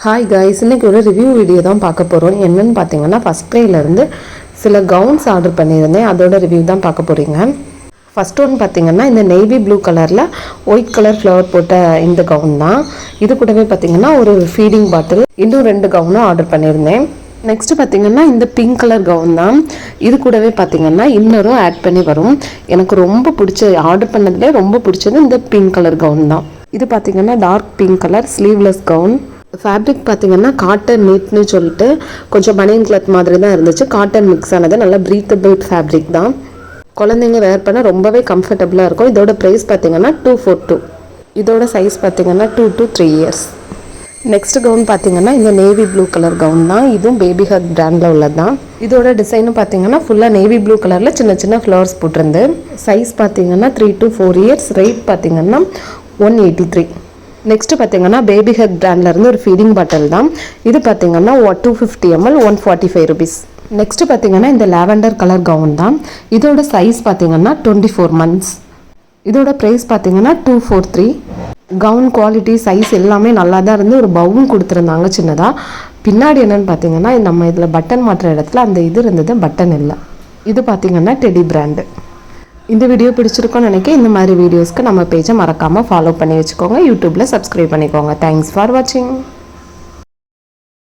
Hi guys, இன்றைக்கி ஒரு review video தான் பார்க்க போகிறோம். என்னென்னு பார்த்தீங்கன்னா, ஃபஸ்ட் க்ரைலேருந்து சில கவுன்ஸ் ஆர்டர் பண்ணியிருந்தேன். அதோட ரிவ்யூ தான் பார்க்க போகிறீங்க. ஃபஸ்ட் ஒன் பார்த்தீங்கன்னா, இந்த நேவி ப்ளூ கலரில் ஒயிட் கலர் ஃப்ளவர் போட்ட இந்த கவுன் தான். இது கூடவே பார்த்தீங்கன்னா ஒரு ஃபீடிங் பாட்டில், இன்னும் 2 கவுனும் ஆர்டர் பண்ணியிருந்தேன். நெக்ஸ்ட்டு பார்த்தீங்கன்னா இந்த பிங்க் கலர் கவுன் தான். இது கூடவே பார்த்தீங்கன்னா இன்னரும் ஆட் பண்ணி வரும். எனக்கு ரொம்ப பிடிச்ச ஆர்டர் பண்ணதுலேயே ரொம்ப பிடிச்சது இந்த பிங்க் கலர் கவுன் தான். இது பார்த்தீங்கன்னா dark pink colour sleeveless gown. Fabric பார்த்தீங்கன்னா காட்டன் நீட்னு சொல்லிட்டு கொஞ்சம் பனியன் கிளாத் மாதிரி தான் இருந்துச்சு. காட்டன் மிக்ஸ் ஆனது, நல்லா ப்ரீத்தபிள் ஃபேப்ரிக் தான். குழந்தைங்க வேர் பண்ண ரொம்பவே கம்ஃபர்டபுளாக இருக்கும். இதோட ப்ரைஸ் பார்த்தீங்கன்னா 242. இதோட சைஸ் பார்த்தீங்கன்னா 2 to 3 years. நெக்ஸ்ட் கவுன் பார்த்தீங்கன்னா இந்த நேவி ப்ளூ கலர் கவுன் தான். இதுவும் பேபி ஹக் பிராண்டில் உள்ளது தான். இதோட டிசைனும் பார்த்தீங்கன்னா ஃபுல்லாக நேவி ப்ளூ கலரில் சின்ன சின்ன ஃப்ளவர்ஸ் போட்டிருந்து. சைஸ் பார்த்தீங்கன்னா 3 to 4 years. ரேட் பார்த்தீங்கன்னா 183. நெக்ஸ்ட்டு பார்த்தீங்கன்னா பேபி ஹக் பிராண்ட்லேருந்து ஒரு ஃபீடிங் பாட்டில் தான். இது பார்த்தீங்கன்னா 250 ml 145 rupees. நெக்ஸ்ட்டு பார்த்தீங்கன்னா இந்த லாவெண்டர் கலர் கவுன் தான். இதோட சைஸ் பார்த்தீங்கன்னா 24 months. இதோட ப்ரைஸ் பார்த்தீங்கன்னா 243. கவுன் குவாலிட்டி சைஸ் எல்லாமே நல்லா தான் இருந்து ஒரு பவுன் கொடுத்துருந்தாங்க சின்னதாக. பின்னாடி என்னென்னு பார்த்தீங்கன்னா நம்ம இதில் பட்டன் மாட்டுற இடத்துல அந்த இது இருந்தது, பட்டன் இல்லை. இது பார்த்தீங்கன்னா டெடி பிராண்டு. இந்த வீடியோ பிடிச்சிருக்கோன்னு நினைக்கிறேன். இந்த மாதிரி வீடியோஸ்க்கு நம்ம பேஜை மறக்காமல் ஃபாலோ பண்ணி வச்சுக்கோங்க. யூடியூப்பில் சப்ஸ்கிரைப் பண்ணிக்கோங்க. தேங்க்ஸ் ஃபார் வாட்சிங்.